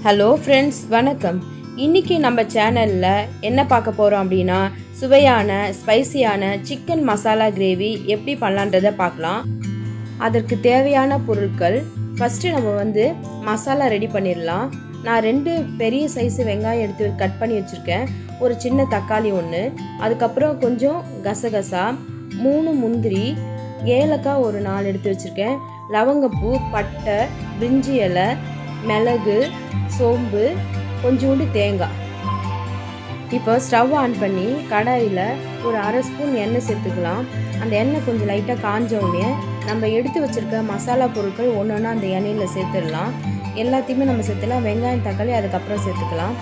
Hello friends, வணக்கம். இன்றைக்கி நம்ம சேனலில் என்ன பார்க்க போகிறோம் அப்படின்னா, சுவையான ஸ்பைசியான சிக்கன் மசாலா கிரேவி எப்படி பண்ணலான்றதை பார்க்கலாம். அதற்கு தேவையான பொருட்கள், ஃபஸ்ட்டு நம்ம மசாலா ரெடி பண்ணிடலாம். நான் 2 பெரிய சைஸு வெங்காயம் எடுத்து கட் பண்ணி வச்சுருக்கேன். ஒரு சின்ன தக்காளி 1, அதுக்கப்புறம் கொஞ்சம் கசகசா, 3 முந்திரி, ஏலக்காய் ஒரு 4 எடுத்து வச்சுருக்கேன், லவங்கப்பூ, பட்டை, பிரிஞ்சி இலை, மிளகு, சோம்பு, கொஞ்சோண்டு தேங்காய். இப்போ ஸ்டவ் ஆன் பண்ணி கடாயில் ஒரு 1/2 ஸ்பூன் எண்ணெய் சேர்த்துக்கலாம். அந்த எண்ணெய் கொஞ்சம் லைட்டாக காஞ்சோடனே நம்ம எடுத்து வச்சுருக்க மசாலா பொருட்கள் ஒன்று ஒன்றா அந்த எண்ணெயில் சேர்த்துடலாம். எல்லாத்தையுமே நம்ம சேர்த்துலாம். வெங்காயம், தக்காளி அதுக்கப்புறம் சேர்த்துக்கலாம்.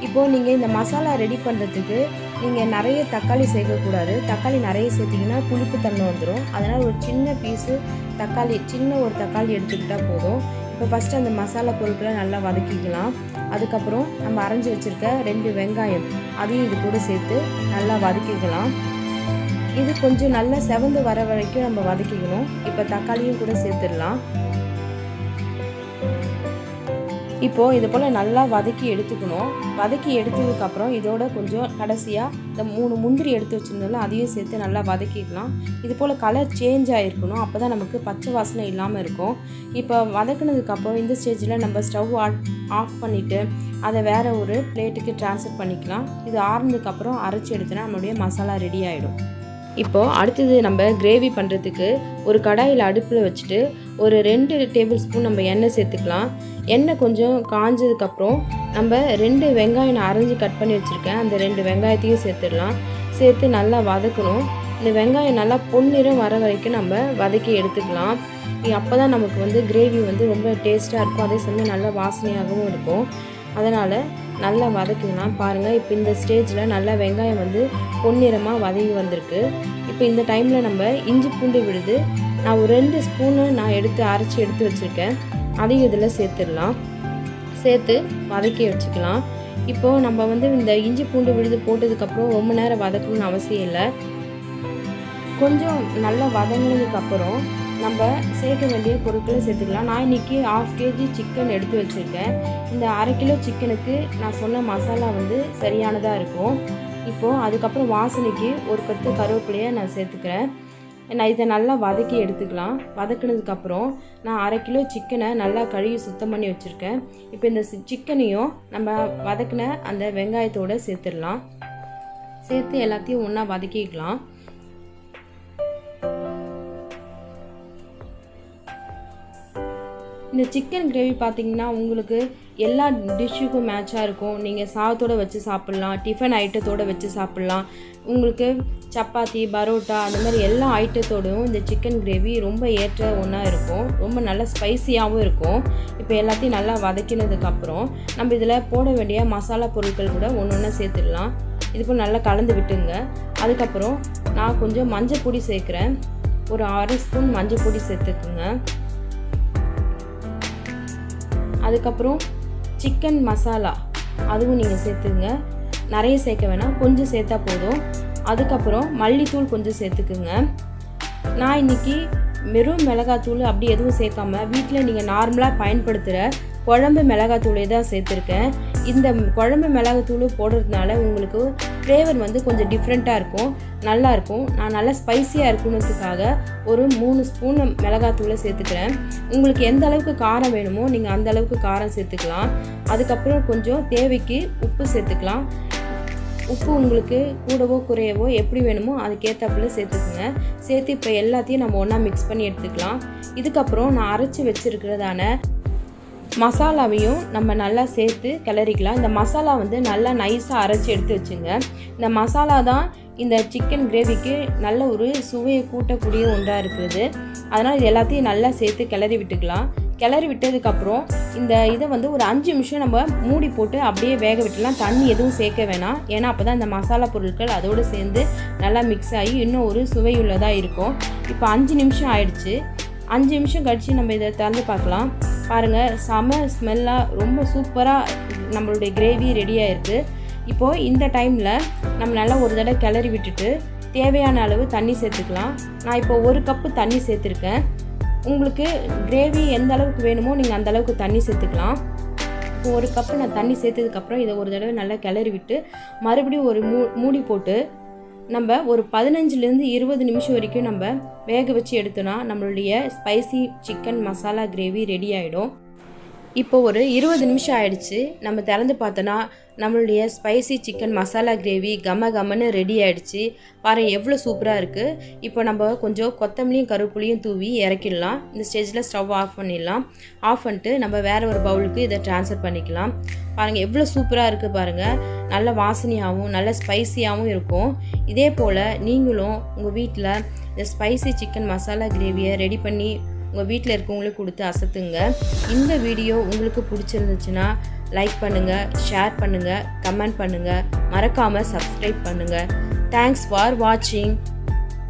இப்போது நீங்கள் இந்த மசாலா ரெடி பண்ணுறதுக்கு நீங்கள் நிறைய தக்காளி சேர்க்கக்கூடாது. தக்காளி நிறைய சேர்த்திங்கன்னா புளிப்பு தன்மை வந்துடும். அதனால் ஒரு சின்ன பீஸு தக்காளி, சின்ன ஒரு தக்காளி எடுத்துக்கிட்டால் போதும். இப்போ ஃபஸ்ட்டு அந்த மசாலா பொருட்களை நல்லா வதக்கிக்கலாம். அதுக்கப்புறம் நம்ம அரைஞ்சி வச்சுருக்க 2 வெங்காயம் அதையும் இது கூட சேர்த்து நல்லா வதக்கிக்கலாம். இது கொஞ்சம் நல்லா செவந்து வர வரைக்கும் நம்ம வதக்கிக்கணும். இப்போ தக்காளியும் கூட சேர்த்துடலாம். இப்போது இது போல் நல்லா வதக்கி எடுத்துக்கணும். வதக்கி எடுத்ததுக்கப்புறம் இதோட கொஞ்சம் கடைசியாக இந்த 3 முந்திரி எடுத்து வச்சுருந்தோம்ல அதையும் சேர்த்து நல்லா வதக்கிக்கலாம். இது போல் கலர் சேஞ்ச் ஆகிருக்கணும். அப்போ தான் நமக்கு பச்சை வாசனை இல்லாமல் இருக்கும். இப்போ வதக்கினதுக்கப்புறம் இந்த ஸ்டேஜில் நம்ம ஸ்டவ் ஆஃப் பண்ணிவிட்டு அதை வேறு ஒரு பிளேட்டுக்கு ட்ரான்ஸ்ஃபர் பண்ணிக்கலாம். இது ஆறுனதுக்கப்புறம் அரைச்சி எடுத்தோன்னா நம்மளுடைய மசாலா ரெடி ஆகிடும். இப்போது அடுத்தது நம்ம கிரேவி பண்ணுறதுக்கு ஒரு கடாயில் அடுப்பில் வச்சுட்டு ஒரு 2 டேபிள் ஸ்பூன் நம்ம எண்ணெய் சேர்த்துக்கலாம். எண்ணெய் கொஞ்சம் காஞ்சதுக்கப்புறம் நம்ம 2 வெங்காயம் அரைஞ்சி கட் பண்ணி வச்சுருக்கேன், அந்த 2 வெங்காயத்தையும் சேர்த்துடலாம். சேர்த்து நல்லா வதக்கணும். இந்த வெங்காயம் நல்லா பொன்னிறம் வர வரைக்கும் நம்ம வதக்கி எடுத்துக்கலாம். அப்போ தான் நமக்கு கிரேவி ரொம்ப டேஸ்ட்டாக இருக்கும். அதே சமயம் நல்லா வாசனையாகவும் இருக்கும். அதனால் நல்லா வதக்கிக்கலாம். பாருங்கள், இப்போ இந்த ஸ்டேஜில் நல்லா வெங்காயம் பொன்னிறமாக வதங்கி வந்திருக்கு. இப்போ இந்த டைமில் நம்ம இஞ்சி பூண்டு விழுது நான் ஒரு 2 ஸ்பூனு அரைச்சி எடுத்து வச்சுருக்கேன், அதையும் இதில் சேர்த்துடலாம். சேர்த்து வதக்கி வச்சுக்கலாம். இப்போது நம்ம இந்த இஞ்சி பூண்டு விழுது போட்டதுக்கப்புறம் ரொம்ப நேரம் வதக்கணும்னு அவசியம் இல்லை. கொஞ்சம் நல்லா வதங்கினதுக்கப்புறம் நம்ம சேர்க்க வேண்டிய பொருட்களை சேர்த்துக்கலாம். நான் இன்றைக்கி 1/2 kg சிக்கன் எடுத்து வச்சுருக்கேன். இந்த 1/2 கிலோ சிக்கனுக்கு நான் சொன்ன மசாலா சரியானதாக இருக்கும். இப்போது அதுக்கப்புறம் வாசனைக்கு ஒரு கொத்து கருவேப்பிலையை நான் சேர்த்துக்கிறேன். நான் இதை நல்லா வதக்கி எடுத்துக்கலாம். வதக்கினதுக்கப்புறம் நான் 1/2 கிலோ சிக்கனை நல்லா கழுவி சுத்தம் பண்ணி வச்சுருக்கேன். இப்போ இந்த சிக்கனையும் நம்ம வதக்கின அந்த வெங்காயத்தோடு சேர்த்துடலாம். சேர்த்து எல்லாத்தையும் ஒன்றா வதக்கிக்கலாம். இந்த சிக்கன் கிரேவி பார்த்திங்கன்னா உங்களுக்கு எல்லா டிஷ்ஷுக்கும் மேட்சாக இருக்கும். நீங்கள் சாதத்தோடு வச்சு சாப்பிட்லாம், டிஃபன் ஐட்டத்தோடு வச்சு சாப்பிட்லாம். உங்களுக்கு சப்பாத்தி, பரோட்டா அந்த மாதிரி எல்லா ஐட்டத்தோடும் இந்த சிக்கன் கிரேவி ரொம்ப ஏற்ற ஒன்றா இருக்கும். ரொம்ப நல்லா ஸ்பைசியாகவும் இருக்கும். இப்போ எல்லாத்தையும் நல்லா வதக்கினதுக்கப்புறம் நம்ம இதில் போட வேண்டிய மசாலா பொருட்கள் கூட ஒன்று ஒன்றா சேர்த்துடலாம். இதுபோல் நல்லா கலந்து விட்டுங்க. அதுக்கப்புறம் நான் கொஞ்சம் மஞ்சள் பொடி சேர்க்குறேன். ஒரு 1/2 ஸ்பூன் மஞ்சள் பொடி சேர்த்துக்குங்க. அதுக்கப்புறம் சிக்கன் மசாலா அதுவும் நீங்கள் சேர்த்துங்க. நிறைய சேர்க்க வேணாம், கொஞ்சம் சேர்த்தா போதும். அதுக்கப்புறம் மல்லித்தூள் கொஞ்சம் சேர்த்துக்குங்க. நான் இன்றைக்கி வெறும் மிளகாத்தூள் அப்படி எதுவும் சேர்க்காம வீட்டில் நீங்கள் நார்மலாக பயன்படுத்துகிற குழம்பு மிளகாத்தூளே தான் சேர்த்துருக்கேன். இந்த குழம்பு மிளகாத்தூள் போடுறதுனால உங்களுக்கு ஃப்ளேவர் கொஞ்சம் டிஃப்ரெண்ட்டாக இருக்கும், நல்லாயிருக்கும். நான் நல்லா ஸ்பைஸியாக இருக்கணுன்றதுக்காக ஒரு 3 ஸ்பூன் மிளகாத்தூளை சேர்த்துக்கிறேன். உங்களுக்கு எந்த அளவுக்கு காரம் வேணுமோ நீங்கள் அந்த அளவுக்கு காரம் சேர்த்துக்கலாம். அதுக்கப்புறம் கொஞ்சம் தேவைக்கு உப்பு சேர்த்துக்கலாம். உப்பு உங்களுக்கு கூடவோ குறையவோ எப்படி வேணுமோ அதுக்கேற்றாப்புல சேர்த்துக்குங்க. சேர்த்து இப்போ எல்லாத்தையும் நம்ம ஒன்றா மிக்ஸ் பண்ணி எடுத்துக்கலாம். இதுக்கப்புறம் நான் அரைச்சி வச்சுருக்கிறதான மசாலாவையும் நம்ம நல்லா சேர்த்து கிளறிக்கலாம். இந்த மசாலா நல்லா நைஸாக அரைச்சி எடுத்து வச்சுங்க. இந்த மசாலா தான் இந்த சிக்கன் கிரேவிக்கு நல்ல ஒரு சுவையை கூட்டக்கூடிய ஒன்றாக இருக்குது. அதனால் இது எல்லாத்தையும் நல்லா சேர்த்து கிளறி விட்டுக்கலாம். கிளறி விட்டதுக்கப்புறம் இந்த இதை ஒரு 5 நிமிஷம் நம்ம மூடி போட்டு அப்படியே வேக விட்டுலாம். தண்ணி எதுவும் சேர்க்க வேணாம். ஏன்னா அப்போ தான் இந்த மசாலா பொருட்கள் அதோடு சேர்ந்து நல்லா மிக்ஸ் ஆகி இன்னும் ஒரு சுவையுள்ளதாக இருக்கும். இப்போ 5 நிமிஷம் ஆயிடுச்சு. 5 நிமிஷம் கழித்து நம்ம இதை திறந்து பார்க்கலாம். பாருங்கள், செம ஸ்மெல்லாக ரொம்ப சூப்பராக நம்மளுடைய கிரேவி ரெடியாக இருக்குது. இப்போது இந்த டைமில் நம்ம நல்லா ஒரு தடவை கிளறி விட்டுட்டு தேவையான அளவு தண்ணி சேர்த்துக்கலாம். நான் இப்போ 1 கப்பு தண்ணி சேர்த்துருக்கேன். உங்களுக்கு கிரேவி எந்த அளவுக்கு வேணுமோ நீங்கள் அந்த அளவுக்கு தண்ணி சேர்த்துக்கலாம். இப்போ ஒரு கப்பு நான் தண்ணி சேர்த்ததுக்கப்புறம் இதை ஒரு தடவை நல்லா கிளறி விட்டு மறுபடியும் ஒரு மூடி போட்டு நம்ம ஒரு 15லேருந்து 20 நிமிஷம் வரைக்கும் நம்ம வேக வச்சு எடுத்தோன்னா நம்மளுடைய spicy chicken masala gravy ready ஆகிடும். இப்போ ஒரு 20 நிமிஷம் ஆயிடுச்சு. நம்ம திறந்து பார்த்தோன்னா நம்மளுடைய ஸ்பைசி சிக்கன் மசாலா கிரேவி கமன்னு ரெடி ஆகிடுச்சு. பாருங்கள் எவ்வளோ சூப்பராக இருக்குது. இப்போ நம்ம கொஞ்சம் கொத்தமல்லியும் கருவேப்பிலையும் தூவி இறக்கிடலாம். இந்த ஸ்டேஜில் ஸ்டவ் ஆஃப் பண்ணிடலாம். ஆஃப் பண்ணிட்டு நம்ம வேறு ஒரு பவுலுக்கு இதை ட்ரான்ஸ்ஃபர் பண்ணிக்கலாம். பாருங்கள் எவ்வளோ சூப்பராக இருக்குது பாருங்கள். நல்ல வாசனையாகவும் நல்ல ஸ்பைசியாகவும் இருக்கும். இதே போல் நீங்களும் உங்கள் வீட்டில் இந்த ஸ்பைசி சிக்கன் மசாலா கிரேவியை ரெடி பண்ணி உங்கள் வீட்டில் இருக்கவங்களுக்கு கொடுத்து அசத்துங்க. இந்த வீடியோ உங்களுக்கு பிடிச்சிருந்துச்சுன்னா லைக் பண்ணுங்கள், ஷேர் பண்ணுங்கள், கமெண்ட் பண்ணுங்கள், மறக்காமல் சப்ஸ்கிரைப் பண்ணுங்கள். தேங்க்ஸ் ஃபார் வாட்சிங்.